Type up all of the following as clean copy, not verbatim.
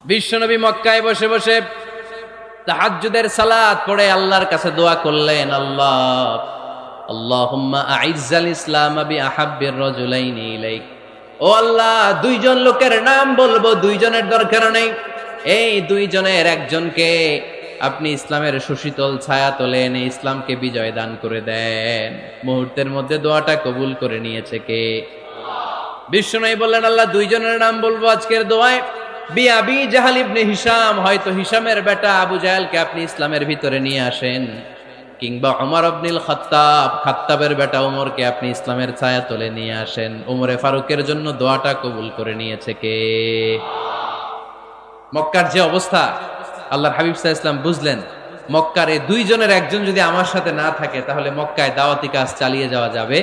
বিশ্বনবী মক্কায় বসে বসে তাহাজ্জুদের সালাত পড়ে আল্লাহর কাছে দোয়া করলেন, আল্লাহুম্মা আইজ্জাল ইসলাম বিআহাব্বির রাজুলাইনি ইলাইক। ও আল্লাহ, দুইজন লোকের নাম বলবো, দুইজনের দরকার নেই, এই দুইজনের একজনকে আপনি ইসলামের সুশীতল ছায়া তলে এনে ইসলামকে বিজয় দান করে দেন। মুহূর্তের মধ্যে দোয়াটা কবুল করে নিয়েছে কে? বিশ্বনবী বললেন, আল্লাহ, দুইজনের নাম বলবো আজকের দোয়ায়। আবি জাহাল ইবনে হিশাম, হয়তো হিশামের বেটা আবু জাহেলকে আপনি ইসলামের ভিতরে নিয়ে আসেন, কিংবা ওমর ইবনুল খাত্তাব, খাত্তাবের বেটা ওমরকে আপনি ইসলামের ছায়া তলে নিয়ে আসেন। ওমরে ফারুকের জন্য দোয়াটা কবুল করে নিয়েছে কে? মক্কার যে অবস্থা, আল্লাহর হাবিব সাল্লাল্লাহু আলাইহি ওয়াসাল্লাম বুঝলেন মক্কার এই দুইজনের একজন যদি আমার সাথে না থাকে তাহলে মক্কায় দাওয়াতি কাজ চালিয়ে যাওয়া যাবে।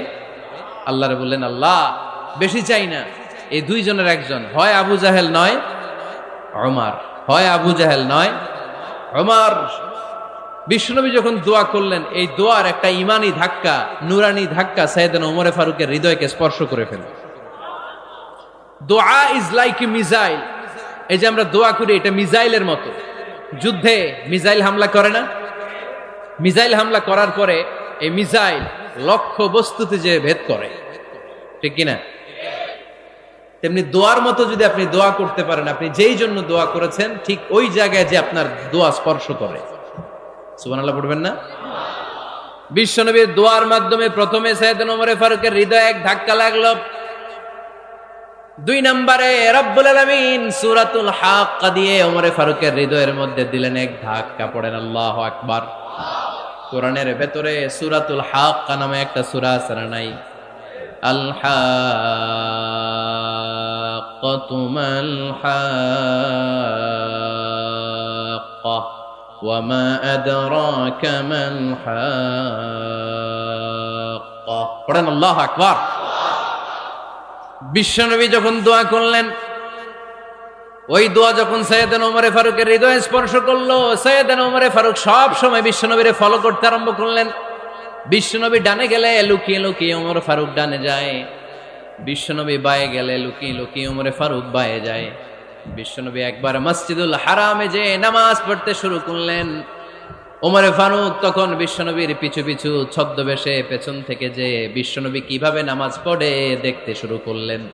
আল্লাহরে বললেন, আল্লাহ, বেশি চাই না, এই দুইজনের একজন, হয় আবু জাহেল নয় ওমর, হয় আবু জাহেল নয় ওমর। বিশ্বনবী যখন দোয়া করলেন, এই দোয়ার একটা ইমানি ধাক্কা, নুরানি ধাক্কা সাইয়েদনা ওমরে ফারুকের হৃদয়কে স্পর্শ করে ফেলল। দোয়া ইজ লাইক এ মিসাইল। এই যে আমরা দোয়া করি, এটা মিসাইলের মতো। যুদ্ধে মিসাইল হামলা করে না? মিসাইল হামলা করার পরে এই মিসাইল লক্ষ্য বস্তুতে যে ভেদ করে, ঠিক কিনা? তেমনি দোয়ার মতো যদি আপনি দোয়া করতে পারেন, আপনি যেই জন্য দোয়া করেছেন ঠিক ওই জায়গায় যে আপনার দোয়া স্পর্শ করে। সুবহানাল্লাহ পড়বেন না? বিশ্বনবীর দোয়ার মাধ্যমে প্রথমে সাইয়েদনা ওমরে ফারুকের হৃদয়ে এক ধাক্কা লাগলো। 2 নম্বরে রব্বুল আলামিন সূরাতুল হাক্কা দিয়ে ওমরে ফারুকের হৃদয়ের মধ্যে দিলেন এক ধাক্কা। পড়েন আল্লাহু আকবার। কোরআনের ভেতরে সূরাতুল হাক্কা নামে একটা সূরা আছে না নাই? আল হাক্কাতু মাল হাক্কা ওয়া মা আদরাকা মাল হাক্কা। পড়েন আল্লাহু আকবার। বিশ্বনবী যখন দোয়া করলেন, ওই দোয়া যখন সাইয়েদনা ওমরে ফারুকের হৃদয়ে স্পর্শ করলো, সাইয়েদনা ওমরে ফারুক সব সময় বিশ্বনবীরে ফলো করতে আরম্ভ করলেন। বিশ্বনবী ডানে গেলে লুকিয়ে লুকিয়ে ওমর ফারুক ডানে যায়, বিশ্বনবী বায়ে গেলে লুকিয়ে লুকিয়ে ওমরে ফারুক বায়ে যায়। বিশ্বনবী একবার মসজিদুল হারামে যে নামাজ পড়তে শুরু করলেন, ওমরে ফারুক তখন বিশ্বনবীর পিছু পিছু ছদ্মবেশে পেছন থেকে যে বিশ্বনবী কিভাবে নামাজ পড়ে দেখতে শুরু করলেন।